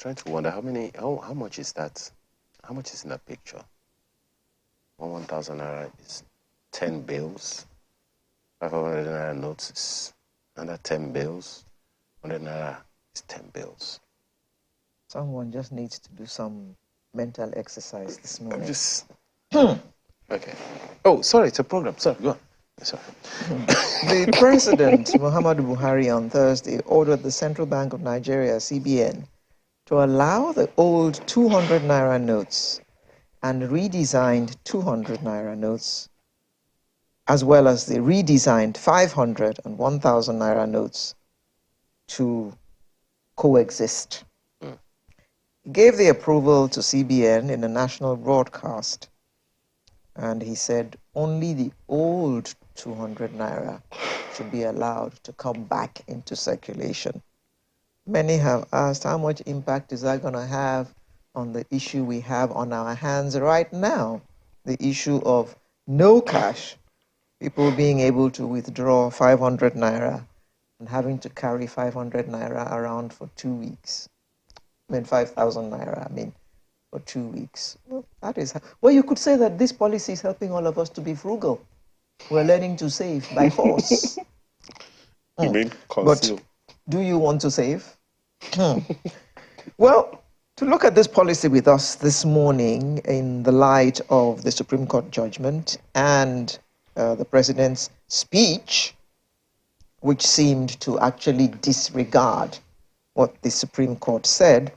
trying to wonder how much is that? How much is in that picture? 1,000 naira is 10 bills. 500 naira notes is under 10 bills. 100 naira is 10 bills. Someone just needs to do some mental exercise this morning. I'm just... Okay. Oh, sorry, it's a program. Sorry, go on. Sorry. The President, Muhammadu Buhari, on Thursday ordered the Central Bank of Nigeria, CBN, to allow the old 200 naira notes and redesigned 200 naira notes, as well as the redesigned 500 and 1,000 naira notes, to coexist. He gave the approval to CBN in a national broadcast, and he said only the old 200 naira should be allowed to come back into circulation. Many have asked, how much impact is that going to have on the issue we have on our hands right now, the issue of no cash, people being able to withdraw 500 naira and having to carry 500 naira around for 2 weeks. 5,000 naira, for 2 weeks. Well, that is, you could say that this policy is helping all of us to be frugal. We're learning to save by force. You mean conceal? But do you want to save? Well, to look at this policy with us this morning in the light of the Supreme Court judgment and the President's speech, which seemed to actually disregard what the Supreme Court said,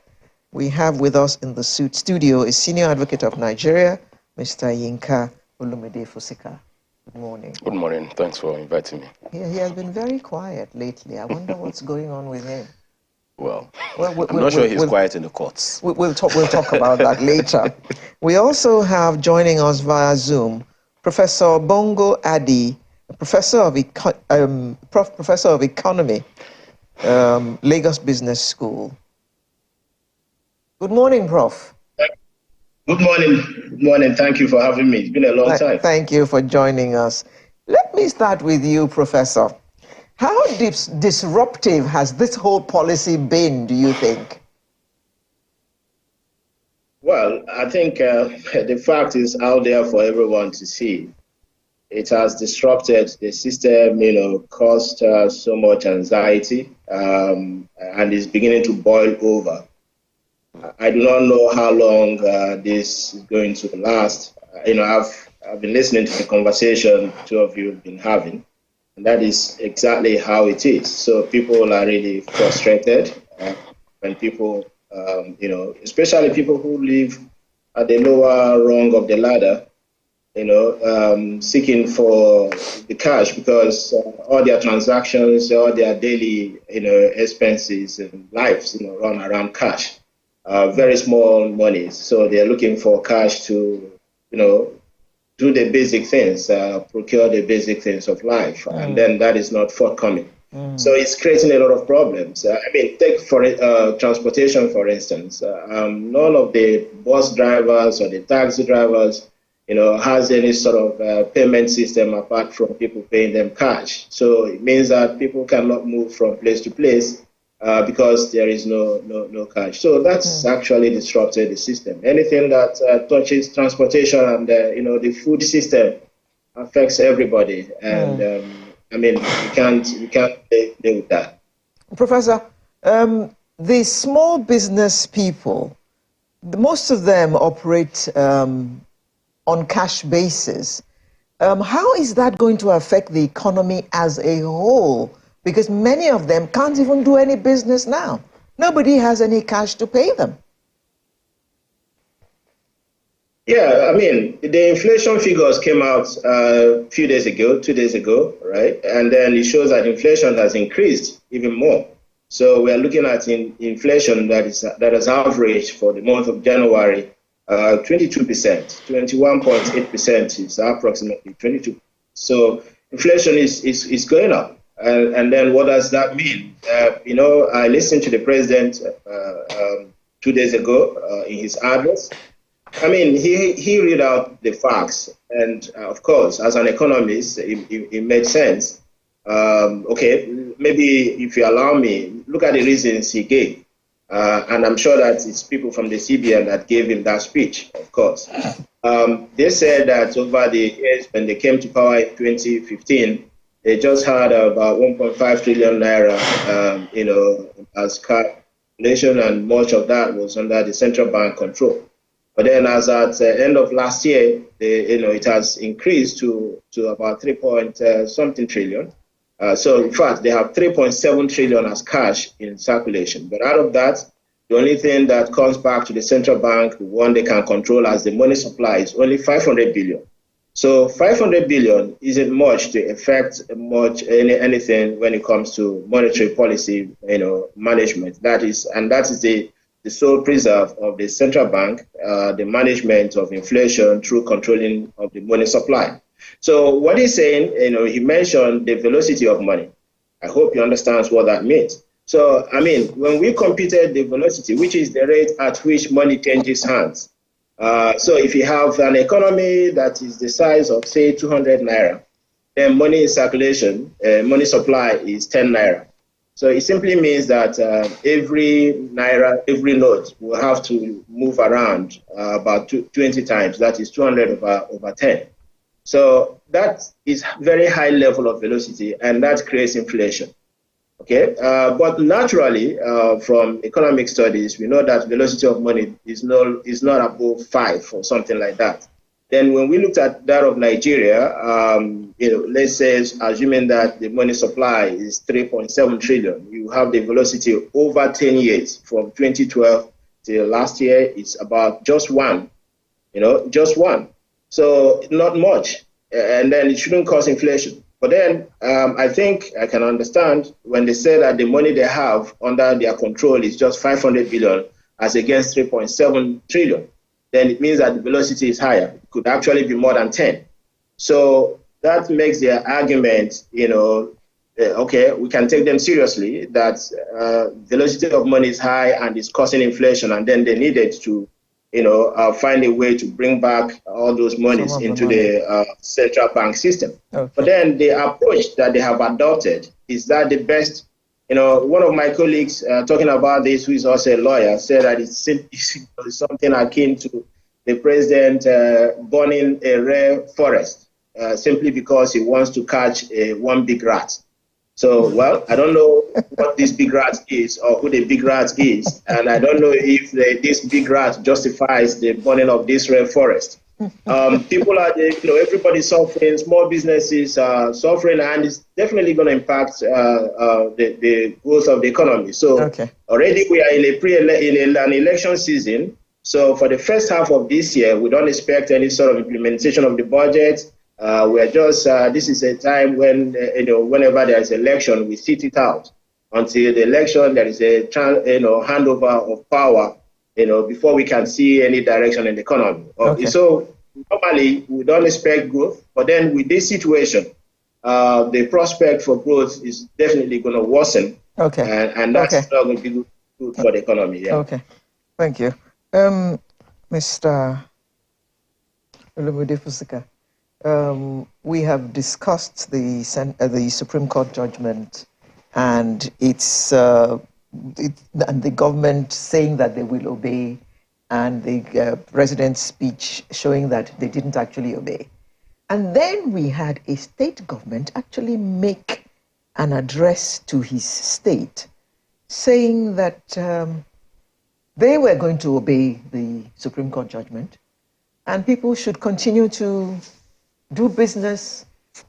we have with us in the studio a senior advocate of Nigeria, Mr. Yinka Olumide Fusika. Good morning. Good morning. Thanks for inviting me. He has been very quiet lately. I wonder what's going on with him. Well, I'm not sure he's quiet in the courts. We'll talk about that later. We also have joining us via Zoom Professor Bongo Adi, Professor of Economy, Lagos Business School. Good morning, Prof. Good morning. Good morning. Thank you for having me. It's been a long time. Thank you for joining us. Let me start with you, Professor. How disruptive has this whole policy been, do you think? Well, I think the fact is out there for everyone to see. It has disrupted the system, caused so much anxiety, and is beginning to boil over. I do not know how long this is going to last. I've been listening to the conversation two of you have been having, and that is exactly how it is. So people are really frustrated when people, especially people who live at the lower rung of the ladder, seeking for the cash because all their transactions, all their daily, expenses and lives, run around cash. Very small monies, so they're looking for cash to, do the basic things, procure the basic things of life, and then that is not forthcoming. So it's creating a lot of problems. Take for transportation, for instance. None of the bus drivers or the taxi drivers, has any sort of payment system apart from people paying them cash. So it means that people cannot move from place to place because there is no cash. So that's actually disrupted the system. Anything that touches transportation and the food system affects everybody, and we can't play with that. Professor, the small business people, most of them operate on cash basis. How is that going to affect the economy as a whole? Because many of them can't even do any business now. Nobody has any cash to pay them. Yeah, the inflation figures came out a few days ago, 2 days ago, right? And then it shows that inflation has increased even more. So we are looking at inflation that has averaged for the month of January 22%, 21.8% is approximately 22%. So inflation is going up. And then what does that mean? I listened to the president 2 days ago in his address. He read out the facts. And of course, as an economist, it made sense. Okay, maybe if you allow me, look at the reasons he gave. And I'm sure that it's people from the CBN that gave him that speech, of course. They said that over the years, when they came to power in 2015, they just had about 1.5 trillion naira, as calculation, and much of that was under the central bank control. But then, as at the end of last year, it has increased to about 3 point something trillion. So, in fact, they have 3.7 trillion as cash in circulation. But out of that, the only thing that comes back to the central bank, the one they can control as the money supply, is only 500 billion. So 500 billion isn't much to affect anything when it comes to monetary policy, management. That is the sole preserve of the central bank, the management of inflation through controlling of the money supply. So what he's saying, he mentioned the velocity of money. I hope he understands what that means. So, I mean, when we computed the velocity, which is the rate at which money changes hands, so if you have an economy that is the size of, say, 200 naira, then money in circulation, money supply is 10 naira. So it simply means that every naira, every note will have to move around about 20 times. That is 200 over 10. So that is very high level of velocity, and that creates inflation. Okay, but naturally, from economic studies, we know that velocity of money is not above 5 or something like that. Then, when we looked at that of Nigeria, let's say, assuming that the money supply is 3.7 trillion, you have the velocity over 10 years from 2012 till last year. It's about just one, just one. So not much, and then it shouldn't cause inflation. But then I think I can understand when they say that the money they have under their control is just 500 billion as against 3.7 trillion. Then it means that the velocity is higher. It could actually be more than 10. So that makes their argument, okay, we can take them seriously that velocity of money is high and it's causing inflation, and then they needed to find a way to bring back all those monies into the central bank system. Okay. But then the approach that they have adopted, is that the best? One of my colleagues talking about this, who is also a lawyer, said that it's something akin to the president burning a rare forest simply because he wants to catch one big rat. So, well, I don't know what this big rat is or who the big rat is, and I don't know if this big rat justifies the burning of this rare forest. People are, everybody's suffering, small businesses are suffering, and it's definitely going to impact the growth of the economy. So already we are in an election season. So for the first half of this year, we don't expect any sort of implementation of the budget. We're just, this is a time when, whenever there is election, we sit it out. Until the election, there is a handover of power, before we can see any direction in the economy. So normally, we don't expect growth, but then with this situation, the prospect for growth is definitely going to worsen. And that's not going to be good for the economy. Yeah. Okay. Thank you. Mr. Olumide Fusika. We have discussed the Supreme Court judgment and and the government saying that they will obey, and the president's speech showing that they didn't actually obey. And then we had a state government actually make an address to his state saying that they were going to obey the Supreme Court judgment and people should continue to do business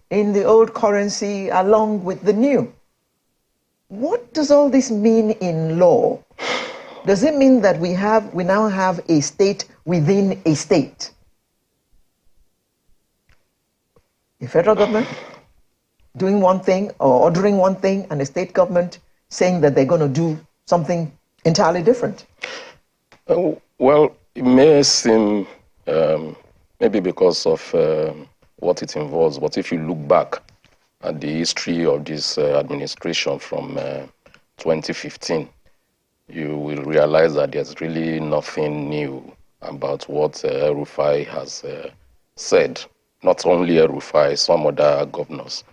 in the old currency along with the new. What does all this mean in law? Does it mean that we now have a state within a state? The federal government doing one thing or ordering one thing, and the state government saying that they're going to do something entirely different? Well, it may seem maybe because of what it involves, but if you look back at the history of this administration from 2015, you will realize that there's really nothing new about what El-Rufai has said. Not only El-Rufai, some other governors.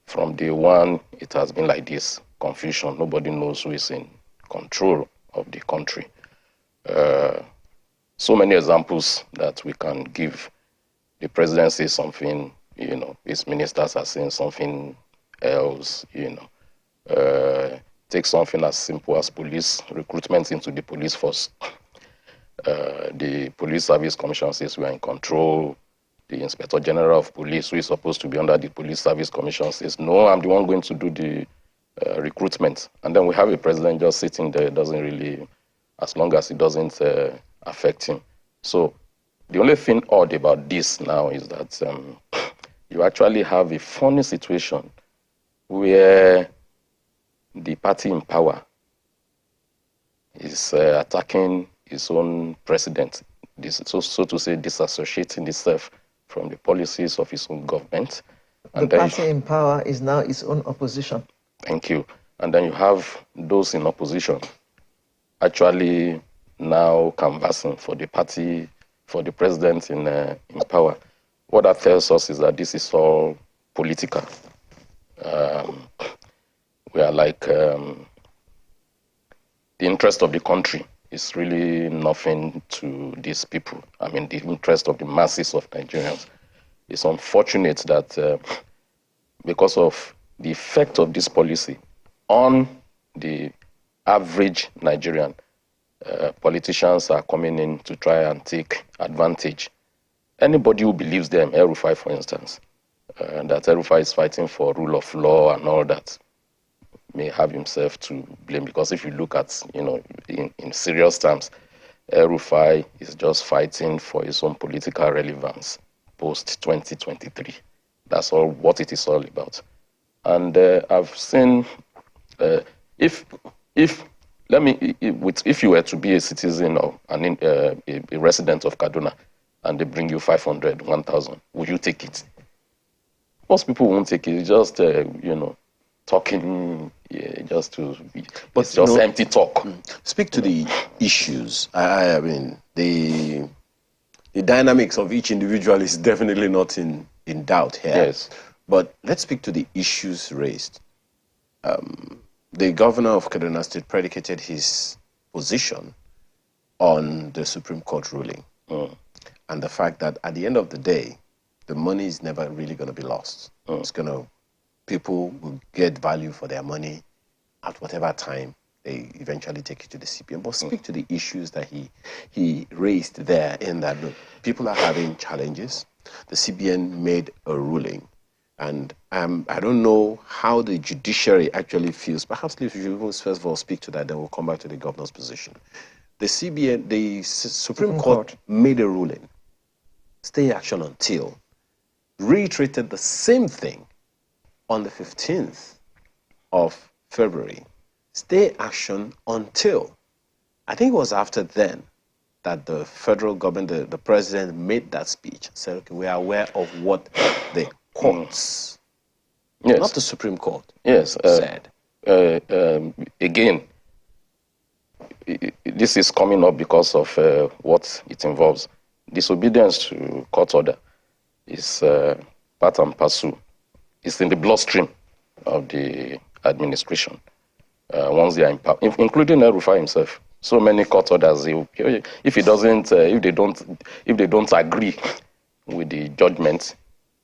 From day one, it has been like this, confusion. Nobody knows who is in control of the country. So many examples that we can give. The president says something, his ministers are saying something else, Take something as simple as police recruitment into the police force. The Police Service Commission says we are in control. The Inspector General of Police, who is supposed to be under the Police Service Commission, says, no, I'm the one going to do the recruitment. And then we have a president just sitting there, doesn't really, as long as it doesn't affect him. So the only thing odd about this now is that you actually have a funny situation where the party in power is attacking his own president, so to say, disassociating itself from the policies of his own government. And the party in power is now its own opposition. Thank you. And then you have those in opposition actually now canvassing for the party, for the president in power. What that tells us is that this is all political. We are like the interest of the country is really nothing to these people. I mean, the interest of the masses of Nigerians. It's unfortunate that because of the effect of this policy on the average Nigerian, politicians are coming in to try and take advantage. Anybody who believes them, El-Rufai, for instance, that El-Rufai is fighting for rule of law and all that, may have himself to blame, because if you look at, in serious terms, El-Rufai is just fighting for his own political relevance post-2023. That's all what it is all about. And I've seen, if you were to be a citizen or a resident of Kaduna, and they bring you 500, 1,000, would you take it? Most people won't take it. It's just, talking, just to be, but it's just empty talk. Speak to the issues. I mean, the dynamics of each individual is definitely not in doubt here. Yes. But let's speak to the issues raised. The governor of Kaduna State predicated his position on the Supreme Court ruling and the fact that at the end of the day, the money is never really going to be lost. People will get value for their money at whatever time they eventually take it to the CBN. But speak to the issues that he raised there, in that people are having challenges. The CBN made a ruling, and I don't know how the judiciary actually feels. Perhaps if you first of all speak to that, then we'll come back to the governor's position. The CBN, the Supreme Court made a ruling, stay action until, reiterated the same thing on the 15th of February, stay action until. I think it was after then that the federal government, the president made that speech, said, okay, we are aware of what the courts, not the Supreme Court, said. Again, this is coming up because of what it involves. Disobedience to court order is part and parcel. It's in the bloodstream of the administration. Once they are in power, including El-Rufai himself. So many court orders, if they don't agree with the judgment,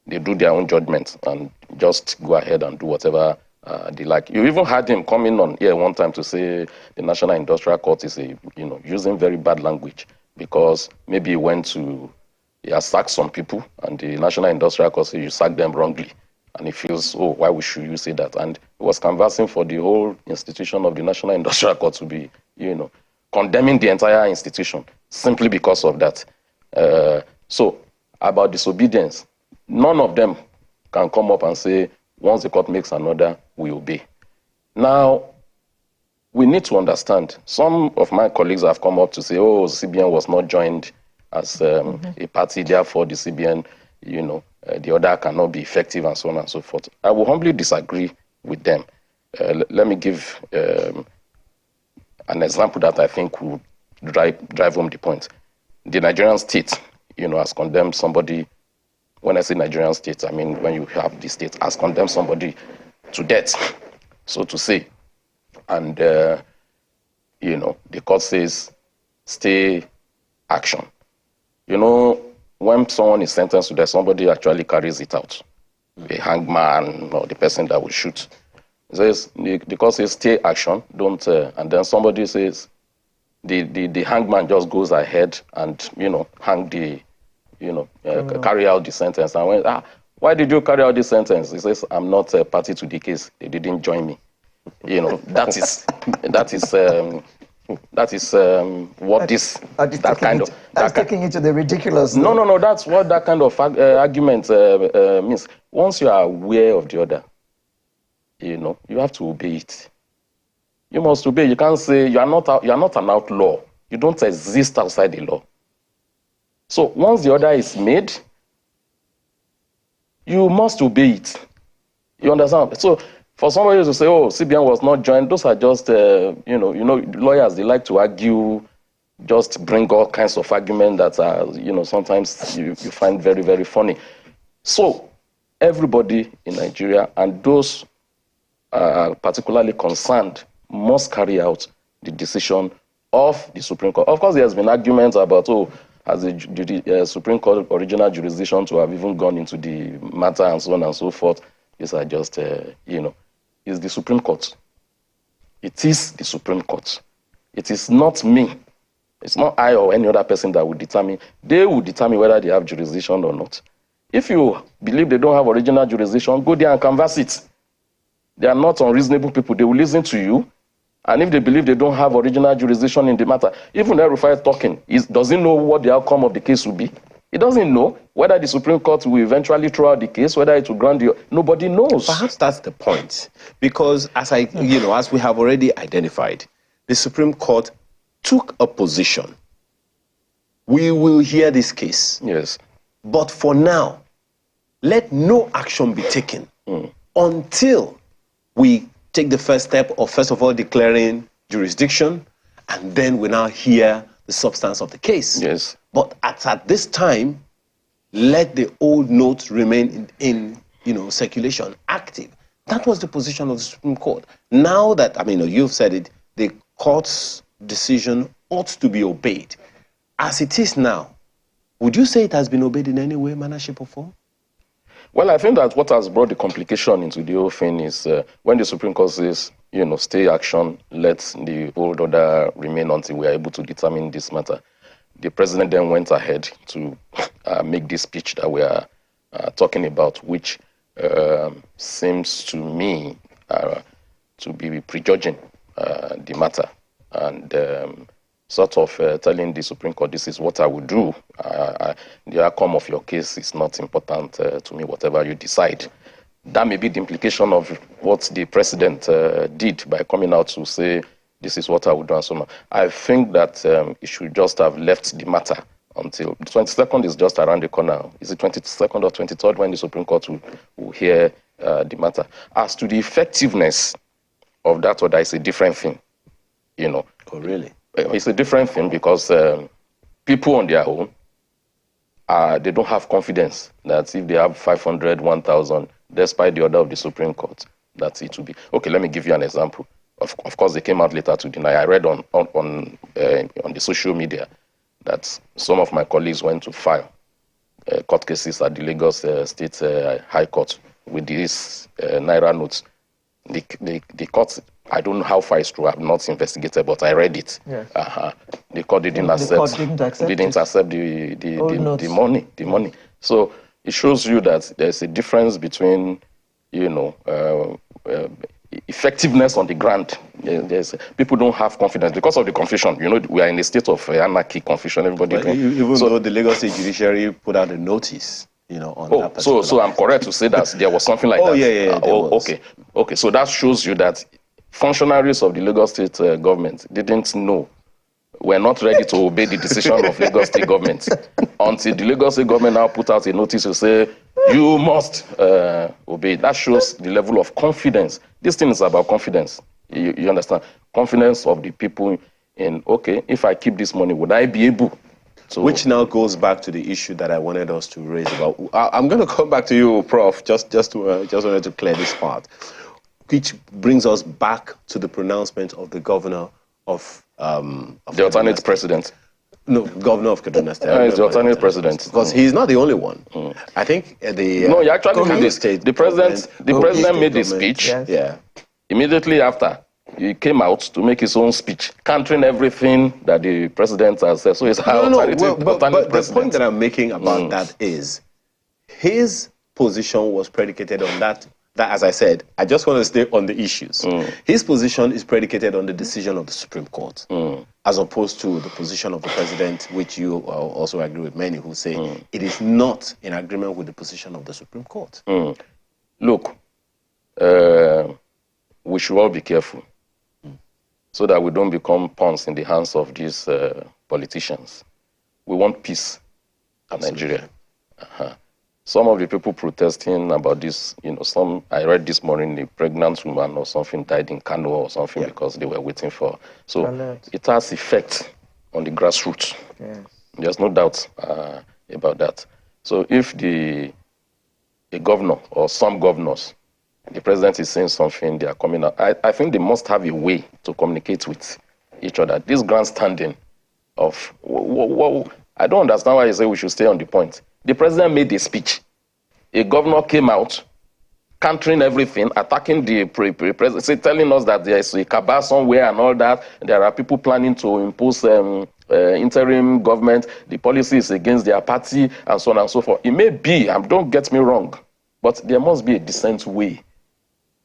they do their own judgment and just go ahead and do whatever they like. You even had him coming on here one time to say the National Industrial Court is using very bad language, because maybe he has sacked some people and the National Industrial Court says you sacked them wrongly. And he feels, why should you say that? And he was canvassing for the whole institution of the National Industrial Court to be, condemning the entire institution simply because of that. So, about disobedience, none of them can come up and say, once the court makes an order, we obey. Now, we need to understand, some of my colleagues have come up to say, CBN was not joined as a party, therefore the CBN, the order cannot be effective and so on and so forth. I will humbly disagree with them. Let me give an example that I think will drive home the point. The Nigerian state, has condemned somebody. When I say Nigerian state, I mean when you have the state has condemned somebody to death, so to say. And the court says stay action. When someone is sentenced to death, somebody actually carries it out. A hangman or the person that will shoot. It says, the court says stay action, don't, and then somebody says, the hangman just goes ahead and, hang the, carry out the sentence. And when, why did you carry out this sentence? He says, I'm not a party to the case. They didn't join me. That is what that kind of... That's taking it to the ridiculous. No, that's what that kind of argument means. Once you are aware of the order, you have to obey it. You must obey. You can't say you are not an outlaw. You don't exist outside the law. So once the order is made, you must obey it. You understand? So for somebody to say, "Oh, CBN was not joined," those are just lawyers. They like to argue, just bring all kinds of arguments that are sometimes you find very, very funny. So everybody in Nigeria and those particularly concerned must carry out the decision of the Supreme Court. Of course, there has been arguments about, has the Supreme Court original jurisdiction to have even gone into the matter and so on and so forth. These are just, it's the Supreme Court. It is the Supreme Court. It is not me. It's not I or any other person that will determine. They will determine whether they have jurisdiction or not. If you believe they don't have original jurisdiction, go there and canvass it. They are not unreasonable people. They will listen to you. And if they believe they don't have original jurisdiction in the matter, even El-Rufai talking, does he know what the outcome of the case will be? He doesn't know whether the Supreme Court will eventually throw out the case, whether it will grant the... Nobody knows. Perhaps that's the point. Because as we have already identified, the Supreme Court took a position. We will hear this case. Yes. But for now, let no action be taken until we take the first step of, first of all, declaring jurisdiction, and then we now hear the substance of the case. Yes. But at this time, let the old notes remain in circulation, active. That was the position of the Supreme Court. Now that, you've said it, the court's decision ought to be obeyed. As it is now, would you say it has been obeyed in any way, manner, shape, or form? Well, I think that what has brought the complication into the whole thing is when the Supreme Court says, stay action, let the old order remain until we are able to determine this matter. The president then went ahead to make this speech that we are talking about, which seems to me to be prejudging the matter and sort of telling the Supreme Court, this is what I will do. The outcome of your case is not important to me, whatever you decide. That may be the implication of what the president did by coming out to say, this is what I would do and so on. I think that he should just have left the matter until the 22nd is just around the corner. Is it 22nd or 23rd when the Supreme Court will hear the matter? As to the effectiveness of that order, is a different thing, Oh, really? It's a different thing because people on their own, they don't have confidence that if they have 500, 1,000, despite the order of the Supreme Court, that it will be. Okay, let me give you an example. Of course, they came out later to deny. I read on the social media that some of my colleagues went to file court cases at the Lagos State High Court with these Naira notes. The court, I don't know how far it's true, I've not investigated, but I read it. Yes. The court didn't accept the money. So it shows you that there's a difference between, effectiveness on the ground. People don't have confidence because of the confusion. We are in a state of anarchy, confusion. Everybody. Even though the Lagos State Judiciary put out a notice, on that particular. So I'm correct to say that there was something like that. Yeah. Okay. So that shows you that functionaries of the Lagos State government didn't know, were not ready to obey the decision of Lagos State government until the Lagos State government now put out a notice to say you must obey. That shows the level of confidence. This thing is about confidence. You understand? Confidence of the people in, okay, if I keep this money, would I be able to... Which now goes back to the issue that I wanted us to raise about. I'm going to come back to you, Prof, just wanted to clear this part, which brings us back to the pronouncement of the governor of The alternate Kaduna president. State. No, governor of Kaduna State. It's the alternate president. Because he's not the only one. I think the No, he actually Kano made it. State The president made the government, speech. Yes. Yeah. Immediately after, he came out to make his own speech, countering everything that the president has said. So it's No. alternative But the president. point that I'm making about that is his position was predicated on that, as I said, I just want to stay on the issues. His position is predicated on the decision of the Supreme Court, as opposed to the position of the president, which you also agree with many who say it is not in agreement with the position of the Supreme Court. Look, we should all be careful so that we don't become pawns in the hands of these politicians. We want peace in Nigeria. Some of the people protesting about this, I read this morning, a pregnant woman or something died in Kano or something because they were waiting for. So it has effect on the grassroots. Yes. There's no doubt about that. So if a governor or some governors, the president is saying something, they are coming out, I think they must have a way to communicate with each other. This grandstanding of, I don't understand why you say we should stay on the point. The president made a speech. A governor came out, countering everything, attacking the president, telling us that there is a cabal somewhere and all that. There are people planning to impose interim government. The policy is against their party, and so on and so forth. It may be, don't get me wrong, but there must be a decent way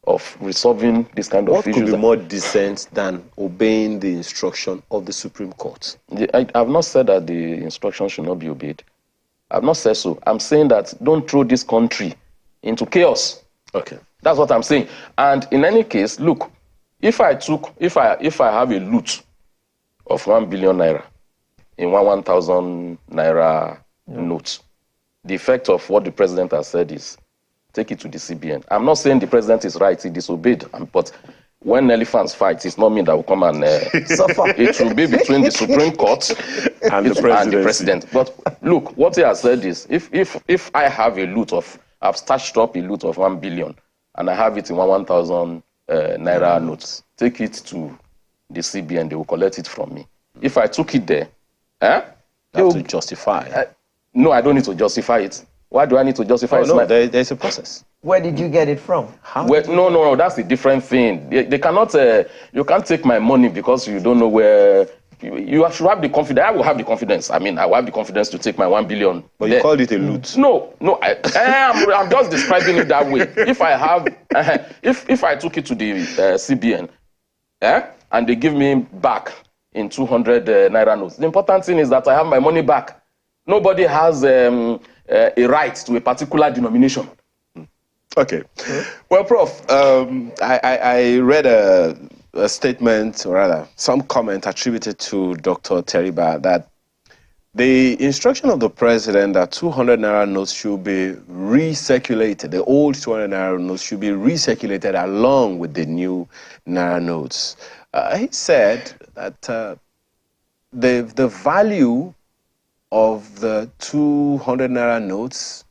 of resolving this kind of issues. What could be more decent than obeying the instruction of the Supreme Court? I have not said that the instruction should not be obeyed. I've not said so. I'm saying that don't throw this country into chaos. Okay. That's what I'm saying. And in any case, look, if I have a loot of 1 billion naira in 1,000 naira notes, the effect of what the president has said is take it to the CBN. I'm not saying the president is right, he disobeyed, but when elephants fight, it's not me that will come and suffer. It will be between the Supreme Court and the president. But look, what he has said is, if I have a loot of, I've stashed up a loot of 1 billion, and I have it in 1,000 naira notes, take it to the CBN, they will collect it from me. If I took it there, You have to justify. No, I don't need to justify it. Why do I need to justify it? No, there's a process. Where did you get it from? No, that's a different thing. They cannot, you can't take my money because you don't know where. You should have the confidence. I will have the confidence. I mean, I will have the confidence to take my 1 billion. But you called it a loot. No, I'm just describing it that way. If I have, if I took it to the CBN, and they give me back in 200 naira notes, the important thing is that I have my money back. Nobody has a right to a particular denomination. Okay. Well, Prof, I read a statement, or rather, some comment attributed to Dr. Teriba that the instruction of the president that 200 naira notes should be recirculated, the old 200 naira notes should be recirculated along with the new naira notes. He said that the value of the 200 naira notes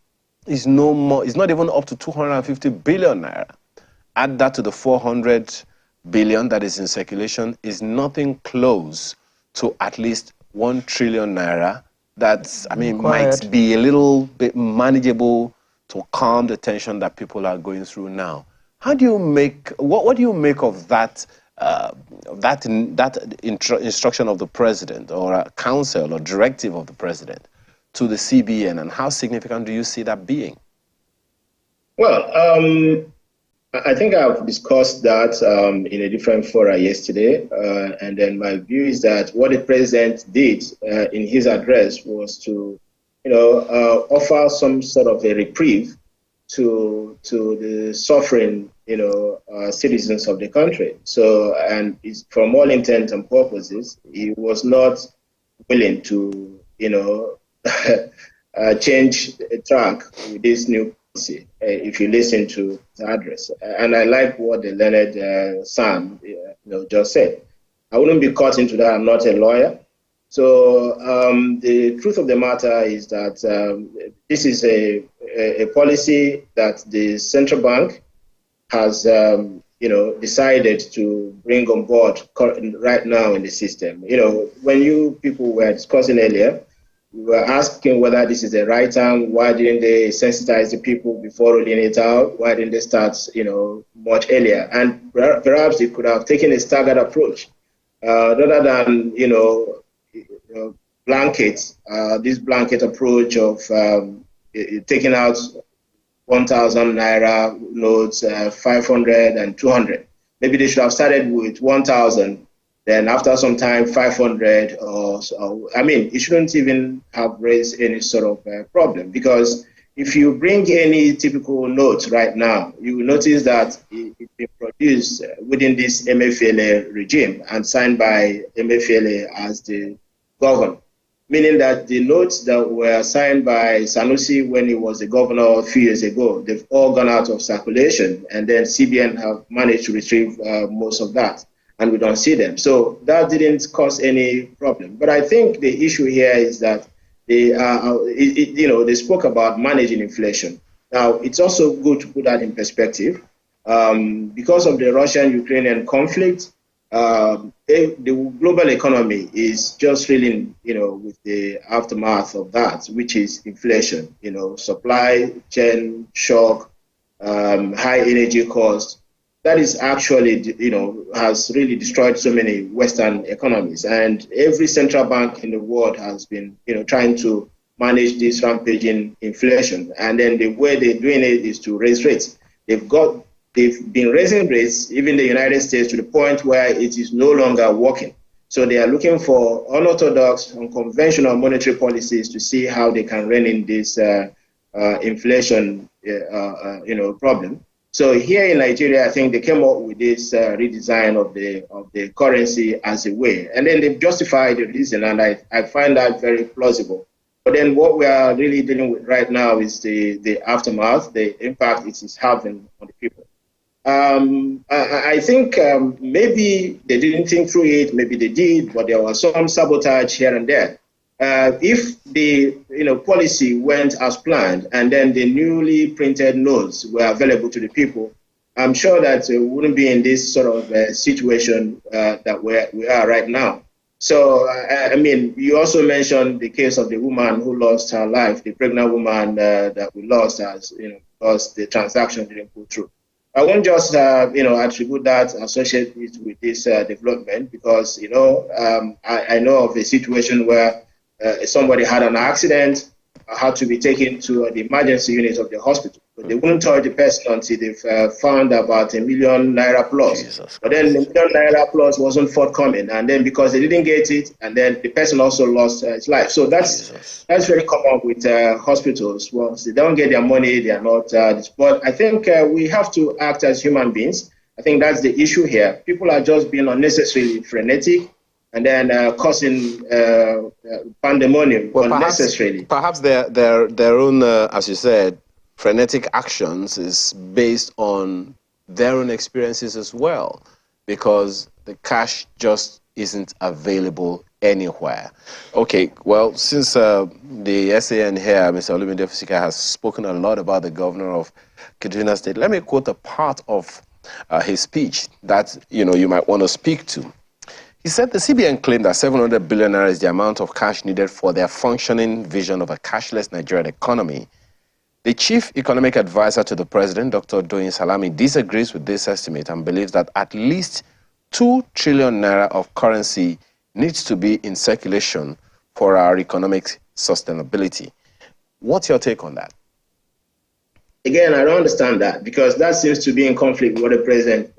is no more, it's not even up to 250 billion naira. Add that to the 400 billion that is in circulation, is nothing close to at least 1 trillion naira. That, I mean, might be a little bit manageable to calm the tension that people are going through now. How do you make, what do you make of that, instruction of the president, or a counsel or directive of the president to the CBN, and how significant do you see that being? Well, I think I've discussed that in a different fora yesterday, and then my view is that what the president did in his address was to, offer some sort of a reprieve to the suffering, citizens of the country. So, and from all intents and purposes, he was not willing to, change track with this new policy, if you listen to the address. And I like what the learned Sam just said. I wouldn't be caught into that. I'm not a lawyer. So the truth of the matter is that this is a policy that the central bank has, decided to bring on board right now in the system. When you people were discussing earlier, we were asking whether this is the right time. Why didn't they sensitize the people before rolling it out? Why didn't they start, much earlier? And perhaps they could have taken a staggered approach rather than, this blanket approach of taking out 1,000 Naira notes, 500 and 200. Maybe they should have started with 1,000, then after some time, 500 it shouldn't even have raised any sort of problem, because if you bring any typical note right now, you will notice that it's been produced within this Emefiele regime and signed by Emefiele as the governor, meaning that the notes that were signed by Sanusi when he was the governor a few years ago, they've all gone out of circulation, and then CBN have managed to retrieve most of that, and we don't see them. So that didn't cause any problem. But I think the issue here is that they spoke about managing inflation. Now, it's also good to put that in perspective. Because of the Russian-Ukrainian conflict, the global economy is just reeling, with the aftermath of that, which is inflation, supply chain shock, high energy costs. That is actually, has really destroyed so many Western economies. And every central bank in the world has been, trying to manage this rampaging inflation. And then the way they're doing it is to raise rates. They've been raising rates, even the United States, to the point where it is no longer working. So they are looking for unorthodox, unconventional monetary policies to see how they can rein in this inflation, problem. So here in Nigeria, I think they came up with this redesign of the currency as a way, and then they've justified the reason, and I find that very plausible. But then what we are really dealing with right now is the aftermath, the impact it is having on the people. I think maybe they didn't think through it, maybe they did, but there was some sabotage here and there. If the policy went as planned and then the newly printed notes were available to the people, I'm sure that we wouldn't be in this sort of situation that we are right now. So, you also mentioned the case of the woman who lost her life, the pregnant woman that we lost because the transaction didn't go through. I won't just, attribute that, associate it with this development, because, I know of a situation where somebody had an accident, had to be taken to the emergency unit of the hospital. But they wouldn't tell the person until they've found about ~1 million Naira plus. But then the ~1 million Naira plus wasn't forthcoming. And then because they didn't get it, and then the person also lost his life. So that's very common with hospitals. Once they don't get their money, they are not. But I think we have to act as human beings. I think that's the issue here. People are just being unnecessarily frenetic, and then causing pandemonium unnecessarily. Perhaps their own, as you said, frenetic actions is based on their own experiences as well, because the cash just isn't available anywhere. Okay, well, since the SAN here, Mr. Olumide Fusika, has spoken a lot about the governor of Kaduna State, let me quote a part of his speech that you might want to speak to. He said the CBN claimed that 700 billion naira is the amount of cash needed for their functioning vision of a cashless Nigerian economy. The chief economic advisor to the president, Dr. Doyin Salami, disagrees with this estimate and believes that at least 2 trillion naira of currency needs to be in circulation for our economic sustainability. What's your take on that? Again, I don't understand that, because that seems to be in conflict with what the president,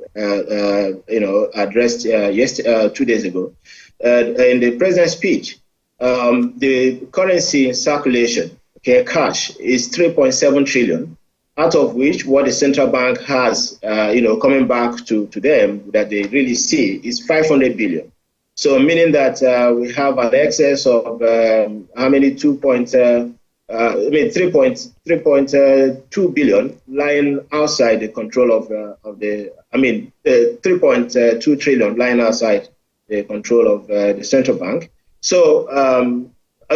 addressed 2 days ago. In the president's speech, the currency in circulation, cash, is 3.7 trillion, out of which what the central bank has, coming back to them that they really see is 500 billion. So meaning that we have an excess of how many 3.2 billion lying outside the control of 3.2 trillion lying outside the control of the central bank. So, I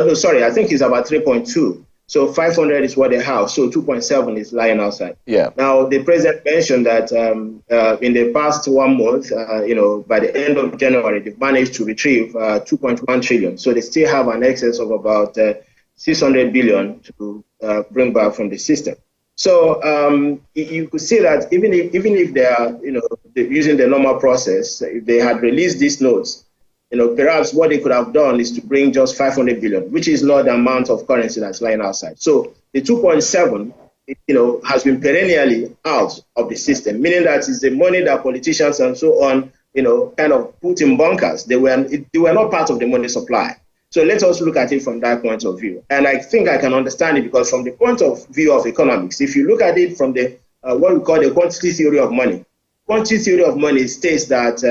think it's about 3.2. So 500 is what they have. So 2.7 is lying outside. Yeah. Now, the president mentioned that in the past 1 month, by the end of January, they've managed to retrieve 2.1 trillion. So they still have an excess of about 600 billion to bring back from the system. So you could see that even if they are, using the normal process, if they had released these notes, perhaps what they could have done is to bring just 500 billion, which is not the amount of currency that's lying outside. So the 2.7, has been perennially out of the system, meaning that it's the money that politicians and so on, kind of put in bunkers. They were not part of the money supply. So let us look at it from that point of view. And I think I can understand it because from the point of view of economics, if you look at it from the what we call the quantity theory of money, quantity theory of money states that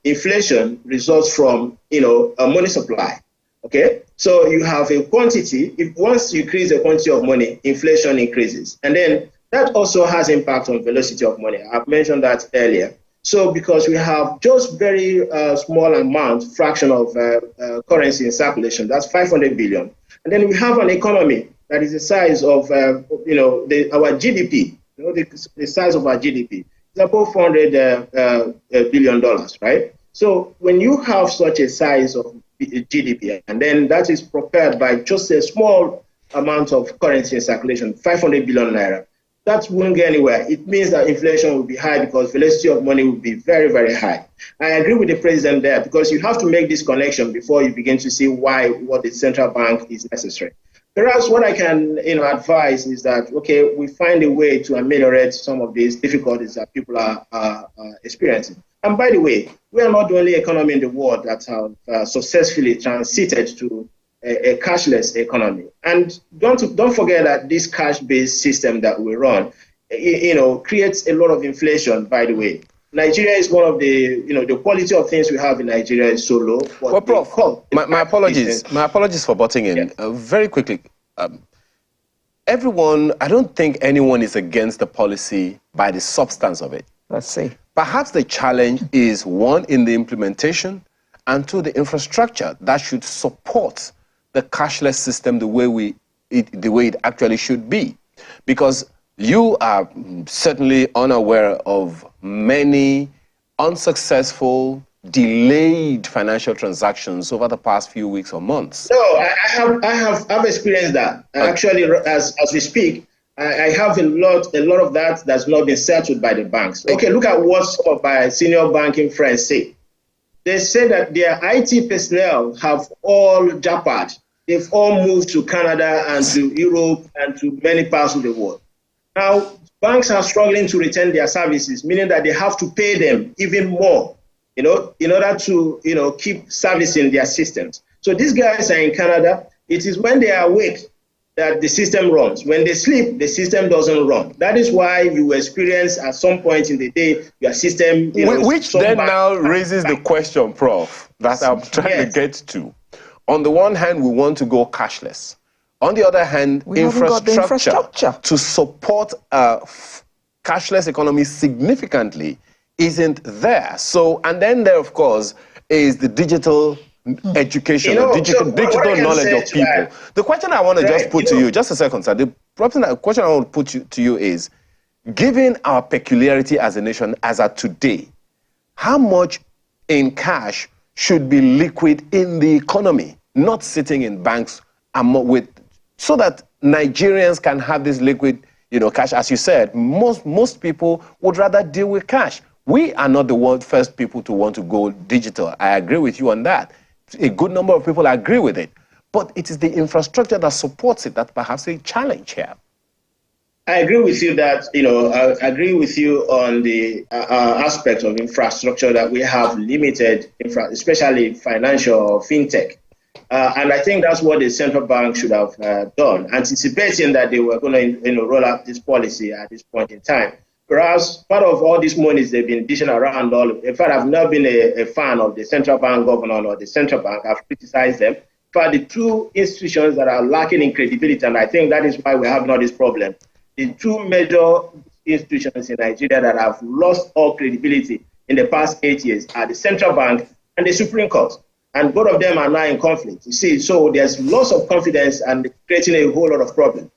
inflation results from, a money supply. Okay, so you have a quantity. If once you increase the quantity of money, inflation increases, and then that also has impact on velocity of money. I've mentioned that earlier. So because we have just very small amount, fraction of currency in circulation, that's 500 billion, and then we have an economy that is the size of our GDP. The size of our GDP is about $400 billion, right? So when you have such a size of GDP, and then that is propelled by just a small amount of currency in circulation, 500 billion naira, that won't get anywhere. It means that inflation will be high because velocity of money will be very, very high. I agree with the president there because you have to make this connection before you begin to see what the central bank is necessary. Perhaps what I can advise is that, okay, we find a way to ameliorate some of these difficulties that people are experiencing. And by the way, we are not the only economy in the world that have successfully transited to a cashless economy. And don't forget that this cash-based system that we run, creates a lot of inflation, by the way. Nigeria is one of the, the quality of things we have in Nigeria is so low. Well, Prof, my apologies. My apologies for butting in. Yeah. Very quickly, everyone, I don't think anyone is against the policy by the substance of it. Let's see. Perhaps the challenge is, one, in the implementation, and two, the infrastructure that should support the cashless system the way it actually should be. Because you are certainly unaware of many unsuccessful, delayed financial transactions over the past few weeks or months. No, I have experienced that. Actually, as we speak, I have a lot of that that's not been settled by the banks. Okay, look at what some of my senior banking friends say. They say that their IT personnel have all jackpot. They've all moved to Canada and to Europe and to many parts of the world. Now, banks are struggling to retain their services, meaning that they have to pay them even more, in order to, keep servicing their systems. So these guys are in Canada. It is when they are awake that the system runs. When they sleep, the system doesn't run. That is why you experience at some point in the day your system. Which then now raises the question, Prof, that I'm trying to get to. On the one hand, we want to go cashless. On the other hand, infrastructure to support a cashless economy significantly isn't there. So, and then there, of course, is the digital education, digital knowledge of people. The question I want to just put to you, just a second, sir. The question I want to put to you is, given our peculiarity as a nation as at today, how much in cash should be liquid in the economy, not sitting in banks so that Nigerians can have this liquid, cash? As you said, most people would rather deal with cash. We are not the first people to want to go digital. I agree with you on that. A good number of people agree with it. But it is the infrastructure that supports it that perhaps a challenge here. I agree with you that, I agree with you on the aspect of infrastructure that we have limited, especially financial or fintech. And I think that's what the central bank should have done, anticipating that they were going to roll out this policy at this point in time. Perhaps part of all these monies they've been dishing around in fact, I've not been a fan of the central bank governor or the central bank. I've criticized them. But the two institutions that are lacking in credibility, and I think that is why we're having all this problem, the two major institutions in Nigeria that have lost all credibility in the past 8 years are the central bank and the Supreme Court. And both of them are now in conflict. You see, so there's loss of confidence and creating a whole lot of problems.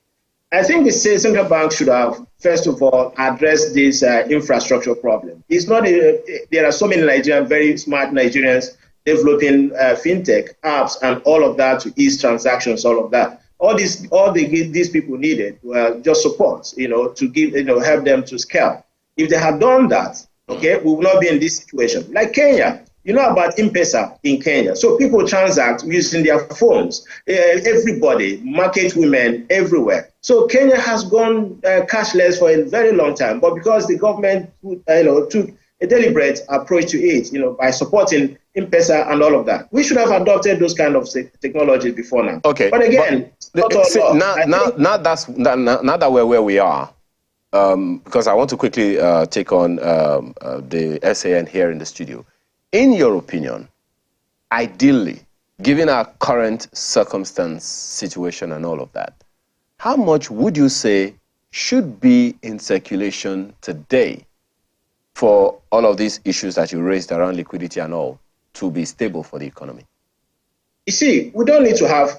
I think the central bank should have, first of all, addressed this infrastructure problem. It's not there are so many Nigerians, very smart Nigerians, developing fintech apps and all of that to ease transactions, all of that. All these people needed were just support, to give, help them to scale. If they had done that, okay, we would not be in this situation. Like Kenya, you know about M-Pesa in Kenya. So people transact using their phones. Everybody, market women, everywhere. So Kenya has gone cashless for a very long time. But because the government, took a deliberate approach to it, by supporting M-Pesa and all of that, we should have adopted those kind of technologies before now. Okay. But again, now that we're where we are, because I want to quickly take on the SAN here in the studio. In your opinion, ideally, given our current circumstance, situation, and all of that, how much would you say should be in circulation today for all of these issues that you raised around liquidity and all to be stable for the economy? You see, we don't need to have,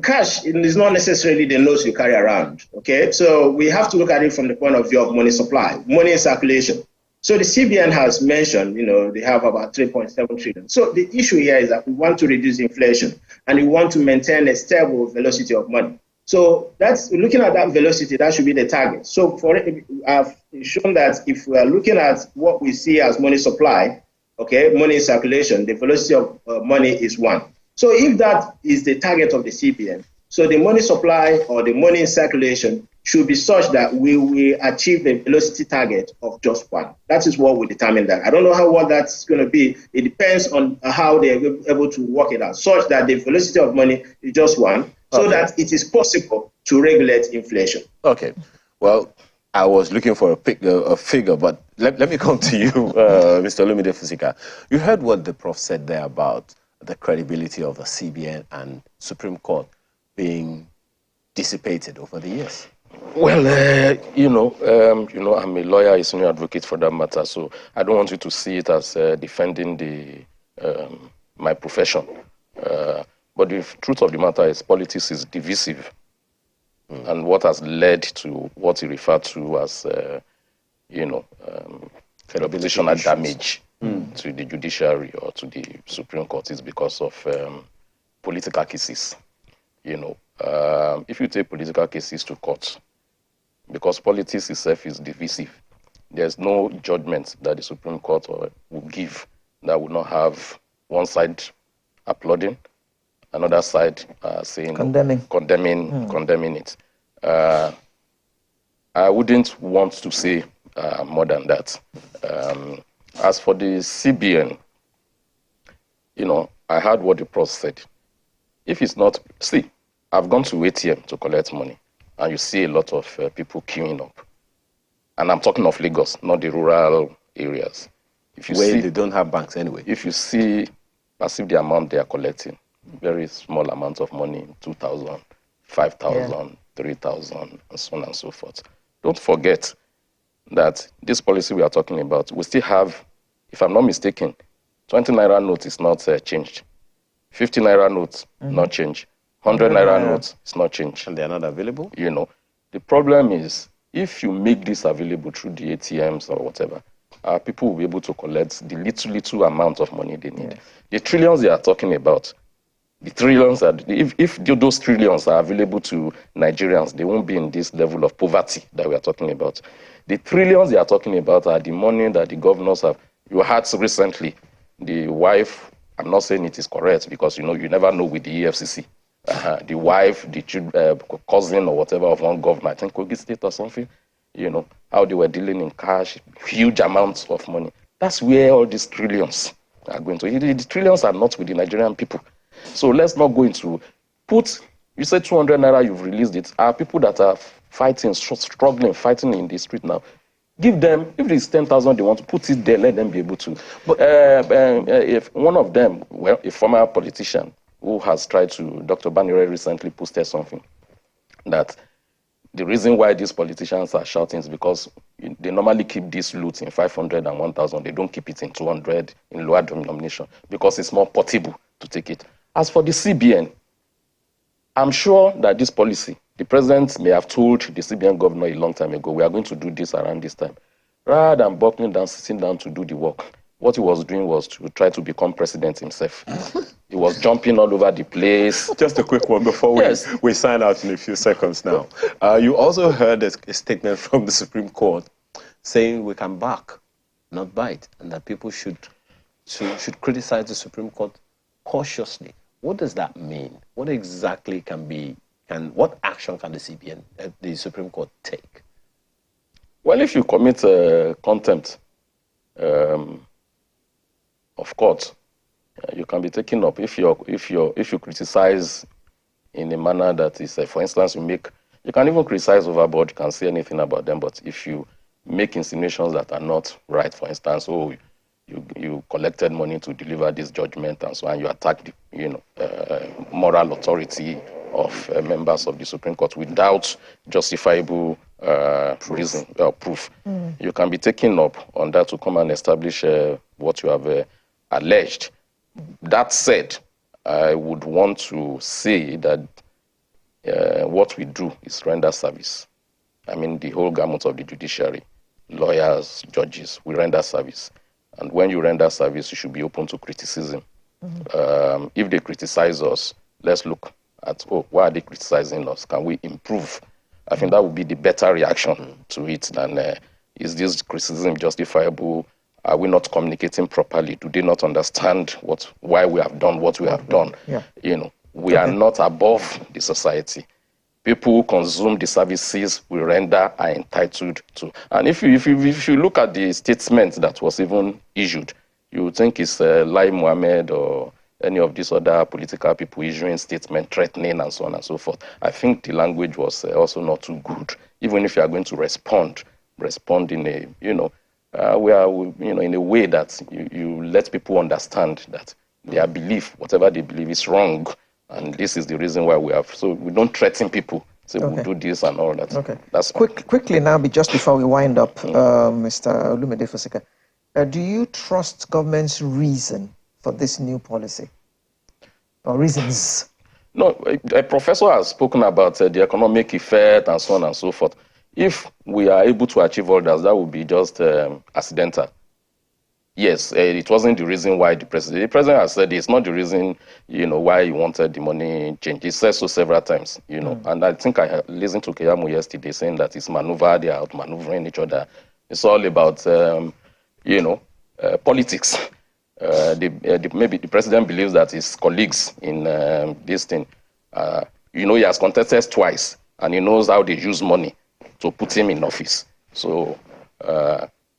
cash is not necessarily the notes you carry around, okay? So we have to look at it from the point of view of money supply, money in circulation. So the CBN has mentioned, they have about 3.7 trillion. So the issue here is that we want to reduce inflation and we want to maintain a stable velocity of money. So that's looking at that velocity, that should be the target. So I've shown that if we are looking at what we see as money supply, okay, money in circulation, the velocity of money is 1. So if that is the target of the CBN, so the money supply or the money in circulation should be such that we will achieve the velocity target of just 1. That is what will determine that. I don't know what that's going to be. It depends on how they're able to work it out, such that the velocity of money is just 1, so that it is possible to regulate inflation. Okay. Well, I was looking for a figure, but let me come to you, Mr. Olumide Fusika. You heard what the prof said there about the credibility of the CBN and Supreme Court being dissipated over the years. Well, I'm a lawyer, a senior advocate for that matter, so I don't want you to see it as defending my profession. But the truth of the matter is politics is divisive. And what has led to what he referred to as, reputational damage to the judiciary or to the Supreme Court is because of political cases. If you take political cases to court, because politics itself is divisive, there's no judgment that the Supreme Court will give that would not have one side applauding, another side saying condemning it. I wouldn't want to say more than that. As for the CBN, I heard what the prof said. If it's not, see, I've gone to ATM to collect money, and you see a lot of people queuing up. And I'm talking of Lagos, not the rural areas. If you Where they don't have banks anyway. If you see, perceive the amount they are collecting, very small amounts of money, 2,000, 5,000, 3,000, and so on and so forth. Don't forget that this policy we are talking about, we still have, if I'm not mistaken, 20 Naira note is not changed. 50 Naira notes, not changed. 100 Naira notes, it's not changed. And they're not available? The problem is, if you make this available through the ATMs or whatever, people will be able to collect the little amount of money they need. Yes. The trillions they are talking about, if those trillions are available to Nigerians, they won't be in this level of poverty that we are talking about. The trillions they are talking about are the money that the governors have. You heard recently, the wife, I'm not saying it is correct because, you never know with the EFCC. The wife, the cousin or whatever of one governor, I think Kogi State or something, how they were dealing in cash, huge amounts of money. That's where all these trillions are going to. The trillions are not with the Nigerian people. So let's not go into you say 200 Naira, you've released it. Are people that are fighting, struggling, fighting in the street now. Give them, if it's 10,000 they want to put it there, let them be able to. But if one of them, a former politician who has tried to, Dr. Banire recently posted something, that the reason why these politicians are shouting is because They normally keep this loot in 500 and 1,000. They don't keep it in 200 in lower denomination because it's more portable to take it. As for the CBN, I'm sure that this policy, the president may have told the CBN governor a long time ago, we are going to do this around this time. Rather than buckling down, sitting down to do the work, what he was doing was to try to become president himself. He was jumping all over the place. Just a quick one before we sign out in a few seconds now. You also heard a statement from the Supreme Court saying we can back, not bite, and that people should criticize the Supreme Court cautiously. What does that mean? What exactly what action can the CBN, the Supreme Court take? Well, if you commit contempt of court, you can be taken up. If you criticize in a manner that is, for instance, you can even criticize overboard. You can't say anything about them. But if you make insinuations that are not right, for instance, you collected money to deliver this judgment and so on, you attack the moral authority of members of the Supreme Court without justifiable reason or proof. You can be taken up on that to come and establish what you have alleged. That said, I would want to say that what we do is render service. I mean, the whole gamut of the judiciary, lawyers, judges, we render service. And when you render service, you should be open to criticism. If they criticize us, let's look at, why are they criticizing us? Can we improve? I think that would be the better reaction to it than, is this criticism justifiable? Are we not communicating properly? Do they not understand why we have done what we have done? Yeah. We are not above the society. People who consume the services we render are entitled to. And if you look at the statement that was even issued, you would think it's Lai Mohammed or any of these other political people issuing statements, threatening and so on and so forth. I think the language was also not too good. Even if you are going to respond in a, in a way that you let people understand that their belief, whatever they believe, is wrong. And this is the reason why we have. So we don't threaten people. So we'll do this and all that. Okay. That's quickly now, just before we wind up, Mr. Olumide Fosika, do you trust government's reason for this new policy? Or reasons? No, a professor has spoken about the economic effect and so on and so forth. If we are able to achieve all that would be just accidental. Yes, it wasn't the reason why the president has said it's not the reason, why he wanted the money changed. He said so several times, and I think I listened to Keyamo yesterday saying that it's maneuver, they are out-maneuvering each other. It's all about, politics. Maybe the president believes that his colleagues in this thing, he has contested twice, and he knows how they use money to put him in office. So,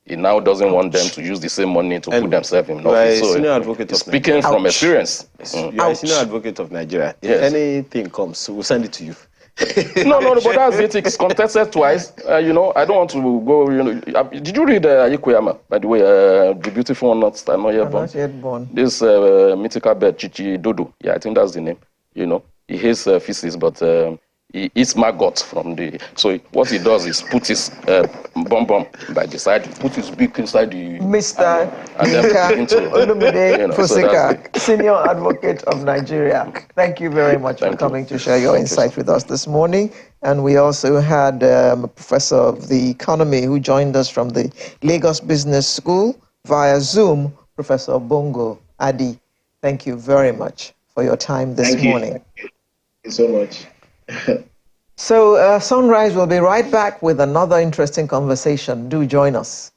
he now doesn't want them to use the same money to put themselves in office. So, speaking from experience. You're a senior advocate of Nigeria. If anything comes, we'll send it to you. No, but that's it. It's contested twice. I don't want to go, did you read Ayikoyama, by the way, The Beautiful One Not Yet Born? This mythical bird, Chichi Dodo. Yeah, I think that's the name. He hates feces, but he eats maggots from the. So what he does is put his bum by the side, put his beak inside the. Mr. Olumide Fosika, Senior Advocate of Nigeria. Thank you very much for coming to share your insight with us this morning. And we also had a professor of the economy who joined us from the Lagos Business School via Zoom, Professor Bongo Adi. Thank you very much for your time this morning. Thank you so much. So Sunrise will be right back with another interesting conversation. Do join us.